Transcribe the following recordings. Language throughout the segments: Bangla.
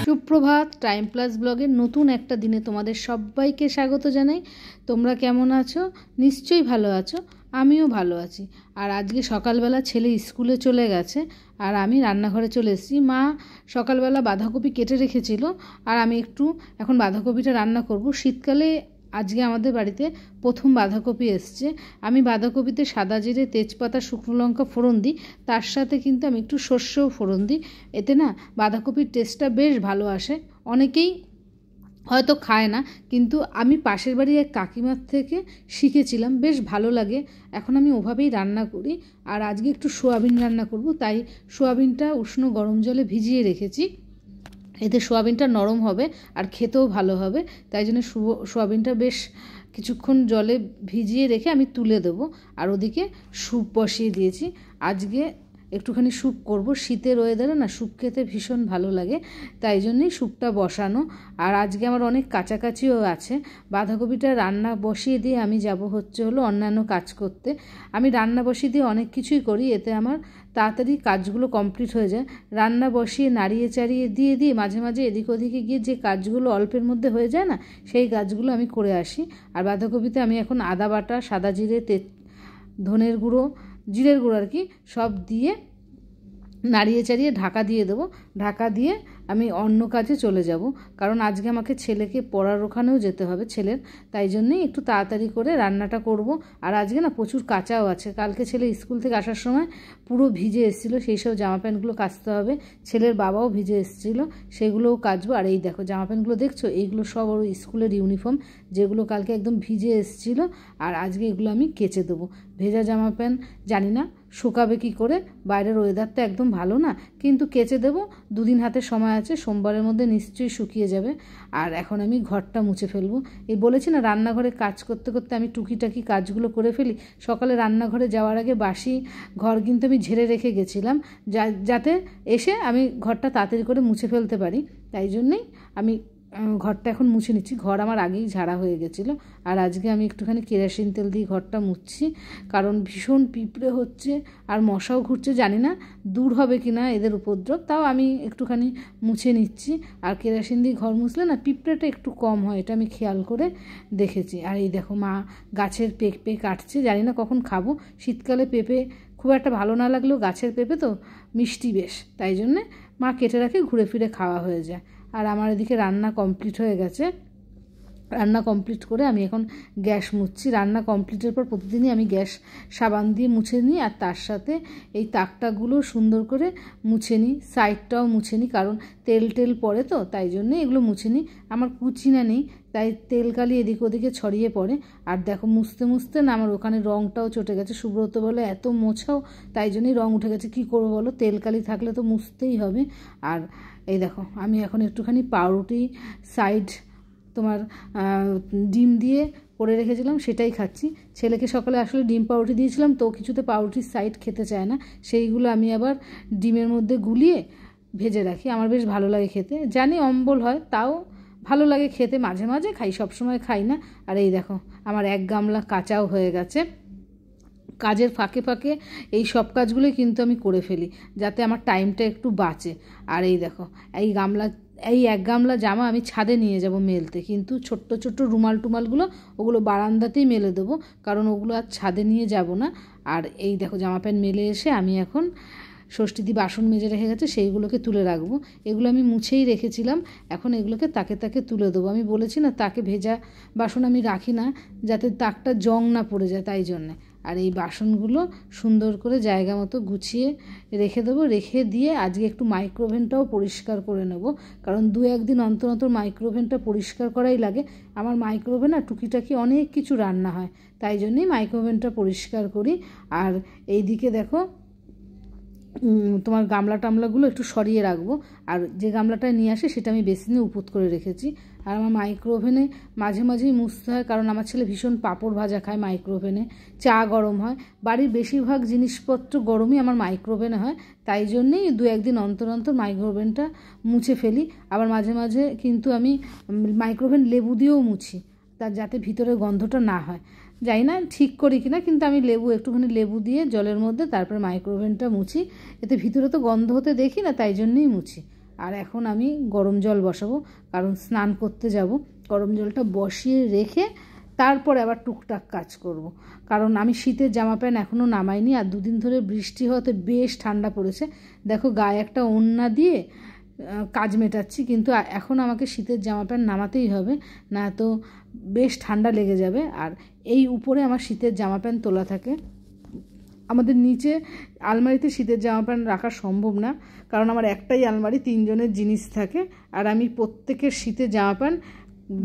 সুপ্রভাত। টাইম প্লাস ব্লগের নতুন একটা দিনে তোমাদের সবাইকে স্বাগত জানাই। তোমরা কেমন আছো? নিশ্চয়ই ভালো আছো, আমিও ভালো আছি। আর আজকে সকালবেলা ছেলে স্কুলে চলে গেছে আর আমি রান্নাঘরে চলে এসেছি। মা সকালবেলা বাঁধাকপি কেটে রেখেছিল আর আমি একটু এখন বাঁধাকপিটা রান্না করব। শীতকালে আজকে আমাদের বাড়িতে প্রথম বাঁধাকপি এসছে। আমি বাঁধাকপিতে সাদা জিরে, তেজপাতা, শুকনো লঙ্কা ফোড়ন দিই, তার সাথে কিন্তু আমি একটু সর্ষেও ফোড়ন দিই। এতে না বাঁধাকপির টেস্টটা বেশ ভালো আসে। অনেকেই হয়তো খায় না, কিন্তু আমি পাশের বাড়ির এক কাকিমার থেকে শিখেছিলাম, বেশ ভালো লাগে। এখন আমি ওভাবেই রান্না করি। আর আজকে একটু সোয়াবিন রান্না করব, তাই সোয়াবিনটা উষ্ণ গরম জলে ভিজিয়ে রেখেছি। এতে সোয়াবিনটা নরম হবে আর খেতেও ভালো হবে, তাই জন্য সোয়াবিনটা বেশ কিছুক্ষণ জলে ভিজিয়ে রেখে আমি তুলে দেবো। আর ওদিকে স্যুপ বসিয়ে দিয়েছি। আজকে একটুখানি স্যুপ করব। শীতের ওয়েদারে না স্যুপ খেতে ভীষণ ভালো লাগে, তাই জন্যই স্যুপটা বসানো। আর আজকে আমার অনেক কাছাকাছিও আছে। বাঁধাকপিটা রান্না বসিয়ে দিয়ে আমি যাব হলো অন্যান্য কাজ করতে। আমি রান্না বসিয়ে দিয়ে অনেক কিছুই করি, এতে আমার তাড়াতাড়ি কাজগুলো কমপ্লিট হয়ে যায়। রান্না বসিয়ে নাড়িয়ে চাড়িয়ে দিয়ে মাঝে মাঝে এদিক ওদিকে গিয়ে যে কাজগুলো অল্পের মধ্যে হয়ে যায় না, সেই কাজগুলো আমি করে আসি। আর বাঁধাকপিতে আমি এখন আদা বাটা, সাদা জিরে, ধনের গুঁড়ো, জিরের গুঁড়ো আর কি সব দিয়ে নাড়িয়ে চাড়িয়ে ঢাকা দিয়ে দেবো। ঢাকা দিয়ে আমি অন্য কাজে চলে যাব, কারণ আজকে আমাকে ছেলেকে পড়ার ওখানেও যেতে হবে ছেলের, তাই জন্যই একটু তাড়াতাড়ি করে রান্নাটা করব। আর আজকে না প্রচুর কাচাও আছে। কালকে ছেলে স্কুল থেকে আসার সময় পুরো ভিজে এসেছিলো, সেই সব জামা প্যান্টগুলো কাচতে হবে। ছেলের বাবাও ভিজে এসেছিলো, সেগুলোও কাচবো। আর এই দেখো জামা প্যান্টগুলো দেখছো, এইগুলো সব ওর স্কুলের ইউনিফর্ম, যেগুলো কালকে একদম ভিজে এসেছিলো। আর আজকে এগুলো আমি কেচে দেবো। ভেজা জামা প্যান্ট জানি না শুকাবে কি করে, বাইরের ওয়েদারটা একদম ভালো না, কিন্তু কেচে দেবো। দুদিন হাতে সময় আছে, সোমবারের মধ্যে নিশ্চয়ই শুকিয়ে যাবে। আর এখন আমি ঘরটা মুছে ফেলবো। এই বলেছি না রান্নাঘরে কাজ করতে করতে আমি টুকিটাকি কাজগুলো করে ফেলি। সকালে রান্নাঘরে যাওয়ার আগে বাসি ঘর কিন্তু আমি ঝেড়ে রেখে গেছিলাম, যাতে এসে আমি ঘরটা তাড়াতাড়ি করে মুছে ফেলতে পারি। তাই জন্যেই আমি ঘরটা এখন মুছে নিচ্ছি। ঘর আমার আগেই ঝাড়া হয়ে গেছিলো। আর আজকে আমি একটুখানি কেরোসিন তেল দিয়ে ঘরটা মুছছি, কারণ ভীষণ পিঁপড়ে হচ্ছে আর মশাও ঘুরছে। জানি না দূর হবে কি না এদের উপদ্রব, তাও আমি একটুখানি মুছে নিচ্ছি। আর কেরোসিন দিয়ে ঘর মুছলে না পিঁপড়েটা একটু কম হয়, এটা আমি খেয়াল করে দেখেছি। আর এই দেখো মা গাছের পেঁপে কাটছে, জানি না কখন খাবো। শীতকালে পেঁপে খুব একটা ভালো না লাগলেও গাছের পেঁপে তো মিষ্টি বেশ, তাই জন্যে মা কেটে রাখে, ঘুরে ফিরে খাওয়া হয়ে যায়। আর আমার এদিকে রান্না কমপ্লিট হয়ে গেছে। রান্না কমপ্লিট করে আমি এখন গ্যাস মুছছি। রান্না কমপ্লিটের পর প্রতিদিনই আমি গ্যাস সাবান দিয়ে মুছে নিই, আর তার সাথে এই তাকটাগুলো সুন্দর করে মুছে নিই, সাইডটাও মুছে নিই, কারণ তেল পড়ে তো, তাই জন্যে এগুলো মুছে নিই। আমার কুচিনা নেই, তাই তেল কালি এদিক ওদিকে ছড়িয়ে পড়ে। আর দেখো মুছতে মুছতে না আমার ওখানে রঙটাও চটে গেছে। সুব্রত বলে এত মোছাও, তাই জন্যই রঙ উঠে গেছে। কী করবো বলো, তেল কালি থাকলে তো মুছতেই হবে। আর এই দেখো আমি এখন একটুখানি পাউরুটি সাইড তোমার ডিম দিয়ে করে রেখেছিলাম, সেটাই খাচ্ছি। ছেলেকে সকালে আসলে ডিম পাউরুটি দিয়েছিলাম, তো কিছুতে পাউরুটির সাইড খেতে চায় না, সেইগুলো আমি আবার ডিমের মধ্যে গুলিয়ে ভেজে রাখি। আমার বেশ ভালো লাগে খেতে, জানি অম্বল হয়, তাও ভালো লাগে খেতে। মাঝে মাঝে খাই, সবসময় খাই না। আর এই দেখো আমার এক গামলা কাঁচাও হয়ে গেছে। কাজের ফাঁকে ফাঁকে এই সব কাজগুলোই কিন্তু আমি করে ফেলি, যাতে আমার টাইমটা একটু বাঁচে। আর এই দেখো এই এক গামলা জামা আমি ছাদে নিয়ে যাব মেলতে, কিন্তু ছোট্ট ছোট্ট রুমাল টুমালগুলো ওগুলো বারান্দাতেই মেলে দেবো, কারণ ওগুলো আর ছাদে নিয়ে যাব না। আর এই দেখো জামা প্যান্ট মেলে এসে আমি এখন ষষ্ঠীদি বাসন মেজে রেখে গেছে, সেইগুলোকে তুলে রাখবো। এগুলো আমি মুছেই রেখেছিলাম, এখন এগুলোকে তাকে তাকে তুলে দেবো। আমি বলেছি না তাকে ভেজা বাসন আমি রাখি না, যাতে তাকটা জং না পড়ে যায়, তাই জন্যে। আর এই বাসনগুলো সুন্দর করে জায়গা মতো গুছিয়ে রেখে দেবো। রেখে দিয়ে আজকে একটু মাইক্রোওভেনটাও পরিষ্কার করে নেব, কারণ 2-1 দিন অন্তর অন্তর মাইক্রোওভেনটা পরিষ্কার করাই লাগে। আমার মাইক্রোওভেন আর টুকিটাকি অনেক কিছু রান্না হয়, তাই জন্যই মাইক্রোওভেনটা পরিষ্কার করি। আর এই দিকে দেখো তোমার গামলা টামলাগুলো একটু সরিয়ে রাখবো। আর যে গামলাটায় নিয়ে আসে সেটা আমি বেসিনে উপুত করে রেখেছি। আর আমার মাইক্রোওভেনে মাঝে মাঝেই মুছতে হয়, কারণ আমার ছেলে ভীষণ পাঁপড় ভাজা খায় মাইক্রোওভেনে। চা গরম হয়, বাড়ির বেশিরভাগ জিনিসপত্র গরমই আমার মাইক্রোওভেনে হয়, তাই জন্যেই 2-1 দিন অন্তর অন্তর মাইক্রোওভেনটা মুছে ফেলি। আবার মাঝে মাঝে কিন্তু আমি মাইক্রোওভেন লেবু দিয়েও মুছি, তার যাতে ভিতরে গন্ধটা না হয়। জানি না ঠিক করি কিনা, কিন্তু আমি একটুখানি লেবু দিয়ে জলের মধ্যে তারপরে মাইক্রোওভেনটা মুছি, এতে ভিতরে তো গন্ধ হতে দেখি না, তাই জন্যই মুছি। আর এখন আমি গরম জল বসাবো, কারণ স্নান করতে যাব। গরম জলটা বসিয়ে রেখে তারপরে আবার টুকটাক কাজ করব। কারণ আমি শীতের জামা প্যান্ট এখনও নামাইনি, আর দুদিন ধরে বৃষ্টি হওয়াতে বেশ ঠান্ডা পড়েছে। দেখো গায়ে একটা ওড়না দিয়ে কাজ মেটাচ্ছি, কিন্তু এখন আমাকে শীতের জামা প্যান্ট নামাতেই হবে, না তো বেশ ঠান্ডা লেগে যাবে। আর এই উপরে আমার শীতের জামা প্যান্ট তোলা থাকে। আমাদের নিচে আলমারিতে শীতের জামা প্যান্ট রাখা সম্ভব না, কারণ আমার একটাই আলমারি, 3 জনের জিনিস থাকে। আর আমি প্রত্যেকের শীতের জামা প্যান্ট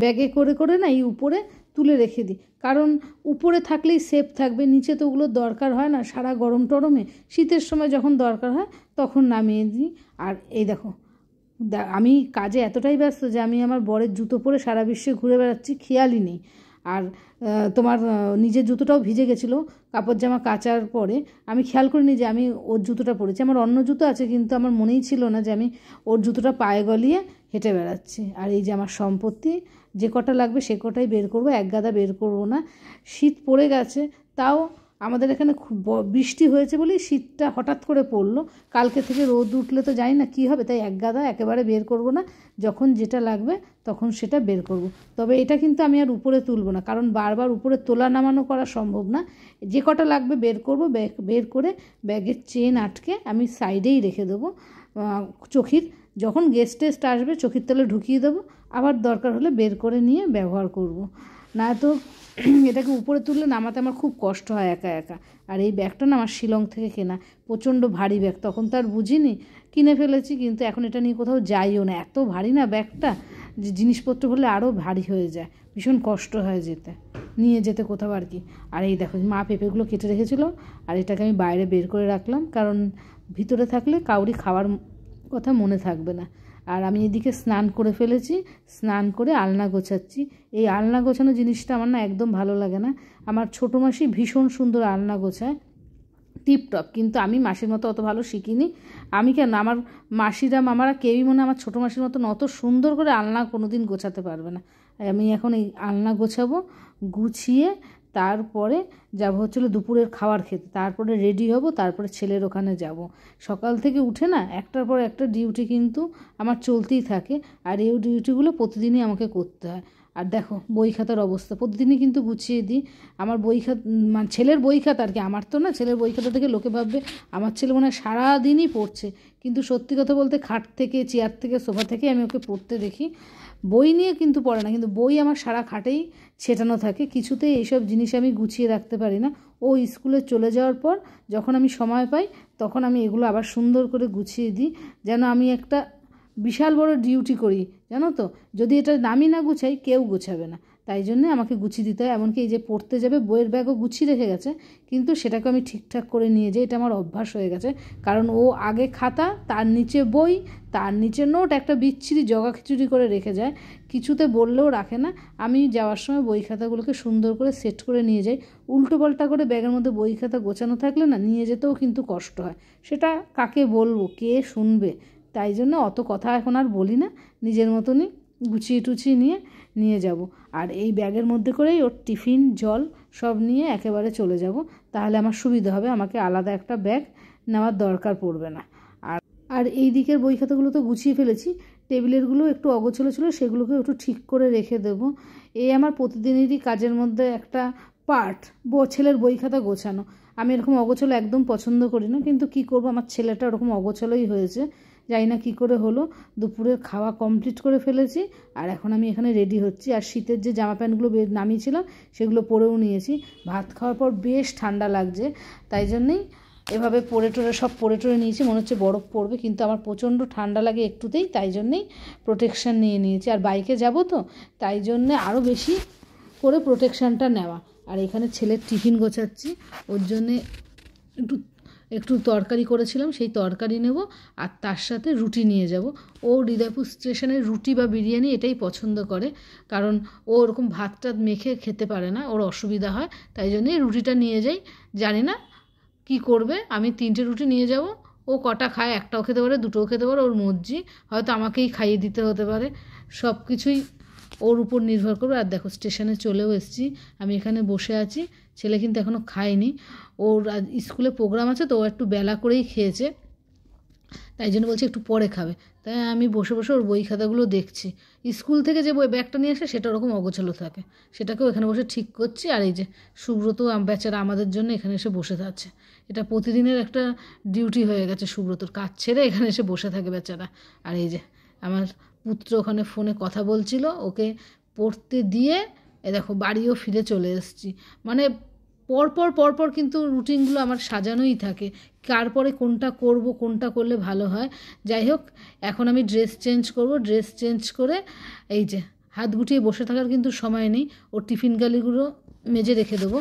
ব্যাগে করে করে না এই উপরে তুলে রেখে দিই, কারণ উপরে থাকলেই সেফ থাকবে, নিচে তো ওগুলোর দরকার হয় না। সারা গরম টরমে শীতের সময় যখন দরকার হয় তখন নামিয়ে দিই। আর এই দেখো আমি কাজে এতটাই ব্যস্ত যে আমি আমার বরের জুতো পরে সারা বিশ্বে ঘুরে বেড়াচ্ছি, খেয়ালই নেই। আর তোমার নিজের জুতোটাও ভিজে গেছিলো কাপড় জামা কাচার পরে, আমি খেয়াল করিনি যে আমি ওর জুতোটা পরেছি। আমার অন্য জুতো আছে, কিন্তু আমার মনেই ছিল না যে আমি ওর জুতোটা পায়ে গলিয়ে হেঁটে বেড়াচ্ছি। আর এই যে আমার সম্পত্তি, যে কটা লাগবে সে কটাই বের করবো, এক গাদা বের করবো না। শীত পড়ে গেছে, তাও আমাদের এখানে খুব বৃষ্টি হয়েছে বলেই শীতটা হঠাৎ করে পড়লো। কালকে থেকে রোদ উঠলে তো জানি না কী হবে, তাই এক গাদা একেবারে বের করব না, যখন যেটা লাগবে তখন সেটা বের করব। তবে এটা কিন্তু আমি আর উপরে তুলব না, কারণ বারবার উপরে তোলা নামানো করা সম্ভব না। যে কটা লাগবে বের করব, বের করে ব্যাগের চেন আটকে আমি সাইডেই রেখে দেবো। চোখির যখন গেস্ট টেস্ট আসবে চোখির তলে ঢুকিয়ে দেবো, আবার দরকার হলে বের করে নিয়ে ব্যবহার করব। না তো এটাকে উপরে তুললে নামাতে আমার খুব কষ্ট হয় একা একা। আর এই ব্যাগটা না আমার শিলং থেকে কেনা, প্রচণ্ড ভারী ব্যাগ, তখন তো আর বুঝিনি, কিনে ফেলেছি, কিন্তু এখন এটা নিয়ে কোথাও যাইও না, এত ভারী না ব্যাগটা, যে জিনিসপত্র হলে আরও ভারী হয়ে যায়, ভীষণ কষ্ট হয় নিয়ে যেতে কোথাও আর কি। আর এই দেখো মা পেঁপেগুলো কেটে রেখেছিলো, আর এটাকে আমি বাইরে বের করে রাখলাম, কারণ ভিতরে থাকলে কাউরি খাওয়ার কথা মনে থাকবে না। আর আমি এদিকে স্নান করে ফেলেছি, স্নান করে আলনা গোছাচ্ছি। এই আলনা গোছানো জিনিসটা আমার না একদম ভালো লাগে না। আমার ছোটো মাসি ভীষণ সুন্দর আলনা গোছায়, টিপটপ, কিন্তু আমি মাসির মতো অত ভালো শিখিনি। আমি কেন, আমার মাসিরা মামারা কেউই মনে আমার ছোটো মাসির মতন অত সুন্দর করে আলনা কোনো দিন গোছাতে পারবে না। আমি এখন এই আলনা গোছাবো, গুছিয়ে তারপরে যাবো হচ্ছিলো দুপুরের খাবার খেতে, তারপরে রেডি হব, তারপরে ছেলের ওখানে যাব। সকাল থেকে উঠে না একটার পর একটা ডিউটি কিন্তু আমার চলতেই থাকে, আর এই ডিউটিগুলো প্রতিদিনই আমাকে করতে হয়। আর দেখো বই খাতার অবস্থা প্রতিদিনই কিন্তু গুছিয়ে দিই। আমার বই খাতা মানে ছেলের বই খাতা আর কি, আমার তো না, ছেলের বই খাতা থেকে লোকে ভাববে আমার ছেলে মনে হয় সারাদিনই পড়ছে, কিন্তু সত্যি কথা বলতে খাট থেকে, চেয়ার থেকে, সোফা থেকে আমি ওকে পড়তে দেখি। বই নিয়ে কিন্তু পড়ে না, কিন্তু বই আমার সারা খাটেই ছেটানো থাকে, কিছুতেই এইসব জিনিস আমি গুছিয়ে রাখতে পারি না। ও স্কুলে চলে যাওয়ার পর যখন আমি সময় পাই তখন আমি এগুলো আবার সুন্দর করে গুছিয়ে দিই, যেন আমি একটা বিশাল বড় ডিউটি করি, জানো তো। যদি এটা নামি না গুছাই কেউ গুছাবে না, তাই জন্যে আমাকে গুছিয়ে দিতে হয়। এমনকি এই যে পড়তে যাবে বইয়ের ব্যাগও গুছিয়ে রেখে গেছে, কিন্তু সেটাকে আমি ঠিকঠাক করে নিয়ে যাই, এটা আমার অভ্যাস হয়ে গেছে। কারণ ও আগে খাতা, তার নিচে বই, তার নিচে নোট, একটা বিচ্ছিরি জগাখিচুড়ি করে রেখে যায়, কিছুতে বললেও রাখে না। আমি যাওয়ার সময় বই খাতাগুলোকে সুন্দর করে সেট করে নিয়ে যাই। উল্টো পাল্টা করে ব্যাগের মধ্যে বই খাতা গোছানো থাকলে না নিয়ে যেতেও কিন্তু কষ্ট হয়, সেটা কাকে বলবো, কে শুনবে, তাই জন্য অত কথা এখন আর বলি না, নিজের মতনই গুছিয়ে টুছিয়ে নিয়ে যাব। আর এই ব্যাগের মধ্যে করেই ওর টিফিন, জল সব নিয়ে একেবারে চলে যাব, তাহলে আমার সুবিধা হবে, আমাকে আলাদা একটা ব্যাগ নেওয়ার দরকার পড়বে না। আর এই দিকের বই খাতাগুলো তো গুছিয়ে ফেলেছি, টেবিলেরগুলো একটু অগোছালো ছিল, সেগুলোকে একটু ঠিক করে রেখে দেবো। এই আমার প্রতিদিনেরই কাজের মধ্যে একটা পার্ট, ছেলের বই খাতা গোছানো। আমি এরকম অগোছালো একদম পছন্দ করি না, কিন্তু কি করব, আমার ছেলেটা ওরকম অগোছালোই হয়েছে, জানি না কী করে হলো। দুপুরের খাওয়া কমপ্লিট করে ফেলেছি, আর এখন আমি এখানে রেডি হচ্ছি। আর শীতের যে জামা প্যান্টগুলো নামিয়েছিলাম সেগুলো পরেও নিয়েছি। ভাত খাওয়ার পর বেশ ঠান্ডা লাগছে, তাই জন্যেই এভাবে সব পরে টরে নিয়েছি, মনে হচ্ছে বরফ পড়বে, কিন্তু আমার প্রচণ্ড ঠান্ডা লাগে একটুতেই, তাই জন্যেই প্রোটেকশান নিয়ে নিয়েছি। আর বাইকে যাব তো, তাই জন্যে আরও বেশি করে প্রোটেকশানটা নেওয়া। আর এখানে ছেলের টিফিন গোছাচ্ছি, ওর জন্যে একটু তরকারি করেছিলাম, সেই তরকারি নেব, আর তার সাথে রুটি নিয়ে যাব। ও হৃদয়পুর স্টেশনের রুটি বা বিরিয়ানি এটাই পছন্দ করে, কারণ ও ওরকম ভাতটা মেখে খেতে পারে না, ওর অসুবিধা হয়, তাই জন্যই রুটিটা নিয়ে যাই। জানি না কি করবে, আমি 3টে রুটি নিয়ে যাব, ও কটা খায়, একটাও খেতে পারে, দুটোও খেতে পারে, ওর মর্জি, হয়তো আমাকেই খাইয়ে দিতে হতে পারে, সব কিছুই ওর উপর নির্ভর করবে। আর দেখো স্টেশনে চলেও এসেছি, আমি এখানে বসে আছি, ছেলে কিন্তু এখনও খায়নি, ওর স্কুলে প্রোগ্রাম আছে তো ও একটু বেলা করেই খেয়েছে। তাই জন্য বলছি একটু পরে খাবে। তাই আমি বসে বসে ওর বই খাতাগুলো দেখছি। স্কুল থেকে যে বই ব্যাগটা নিয়ে আসে সেটা ওরকম অগোছালো থাকে, সেটাকেও এখানে বসে ঠিক করছি। আর এই যে সুব্রত বেচারা আমাদের জন্য এখানে এসে বসে থাকছে। এটা প্রতিদিনের একটা ডিউটি হয়ে গেছে সুব্রতর, কাজ ছেড়ে এখানে এসে বসে থাকে বেচারা। আর এই যে আমার পুত্র ওখানে ফোনে কথা বলছিল, ওকে পড়তে দিয়ে দেখো বাড়িও ফিরে চলে এসেছি। মানে পরপর কিন্তু রুটিনগুলো আমার সাজানোই থাকে, কার পরে কোনটা করব, কোনটা করলে ভালো হয়। যাই হোক, এখন আমি ড্রেস চেঞ্জ করব। ড্রেস চেঞ্জ করে এই যে হাত গুটিয়ে বসে থাকার কিন্তু সময় নেই। ওর টিফিন গালিগুলো মেজে রেখে দেবো।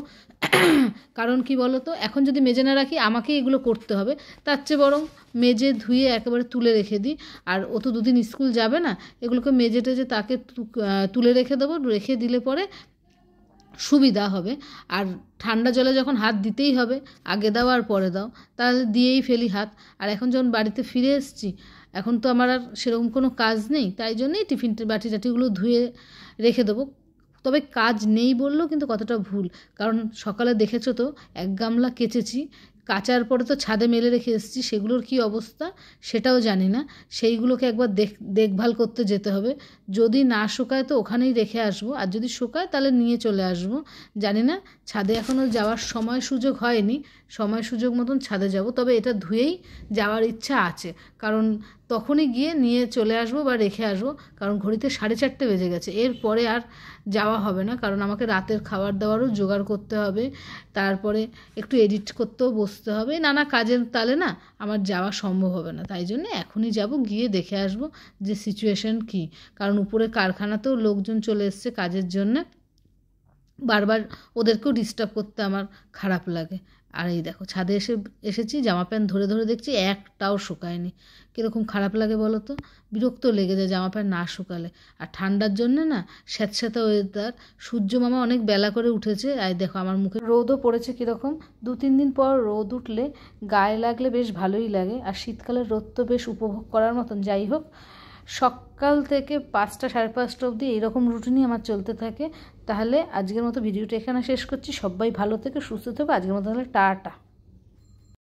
কারণ কি বলো তো, এখন যদি মেজে না রাখি আমাকেই এগুলো করতে হবে। তার চেয়ে বরং মেজে ধুয়ে একেবারে তুলে রেখে দিই। আর ও তো দুদিন স্কুল যাবে না, এগুলোকে মেজে টেজে তাকে তুলে রেখে দেবো। রেখে দিলে পরে সুবিধা হবে। আর ঠান্ডা জলে যখন হাত দিতেই হবে, আগে দাও আর পরে দাও, তাহলে দিয়েই ফেলি হাত। আর এখন যখন বাড়িতে ফিরে এসেছি, এখন তো আমার আর সেরকম কোনো কাজ নেই, তাই জন্যই টিফিন বাটি টাটিগুলো ধুয়ে রেখে দেবো। তবে কাজ নেই বললেও কিন্তু কতটা ভুল, কারণ সকালে দেখেছো তো 1 গামলা কেচেছি, কাচার পরে তো ছাদে মেলে রেখে এসেছি, সেগুলোর কি অবস্থা সেটাও জানি না। সেইগুলোকে একবার দেখভাল করতে যেতে হবে। যদি না শুকায় তো ওখানেই রেখে আসবো, আর যদি শুকায় তাহলে নিয়ে চলে আসবো। জানি না, ছাদে এখনও যাওয়ার সময় সুযোগ হয়নি, সময় সুযোগ মতন ছাদে যাব। তবে এটা ধুয়েই যাওয়ার ইচ্ছা আছে, কারণ তখনই গিয়ে নিয়ে চলে আসবো বা রেখে আসবো। কারণ ঘড়িতে 4:30 বেজে গেছে, এরপরে আর যাওয়া হবে না, কারণ আমাকে রাতের খাবার দাবারও জোগাড় করতে হবে, তারপরে একটু এডিট করতেও বসতে হবে, নানা কাজের তালে না আমার যাওয়া সম্ভব হবে না। তাই জন্য এখনই যাব, গিয়ে দেখে আসবো যে সিচুয়েশন কি। কারণ উপরে কারখানাতেও লোকজন চলে এসছে কাজের জন্য, বারবার ওদেরকেও ডিস্টার্ব করতে আমার খারাপ লাগে। আর এই দেখো ছাদে এসেছি, জামা প্যান্ট ধরে ধরে দেখছি একটাও শুকায়নি। কীরকম খারাপ লাগে বলো তো, বিরক্ত লেগে যায় জামা প্যান্ট না শুকালে। আর ঠান্ডার জন্য না স্যাঁতস্যাঁতে ওয়েদার। সূর্য মামা অনেক বেলা করে উঠেছে, আর দেখো আমার মুখে রোদও পড়েছে কীরকম। 2-3 দিন পর রোদ উঠলে গায়ে লাগলে বেশ ভালোই লাগে। আর শীতকালের রোদ তো বেশ উপভোগ করার মতন। যাই হোক, সকাল থেকে 5টা 5:30 অবধি এইরকম রুটিনই আমার চলতে থাকে। তাহলে আজকের মতো ভিডিওটা এখানে শেষ করছি। সবাই ভালো থেকে সুস্থ থেকো। আজকের মতো তাহলে টাটা।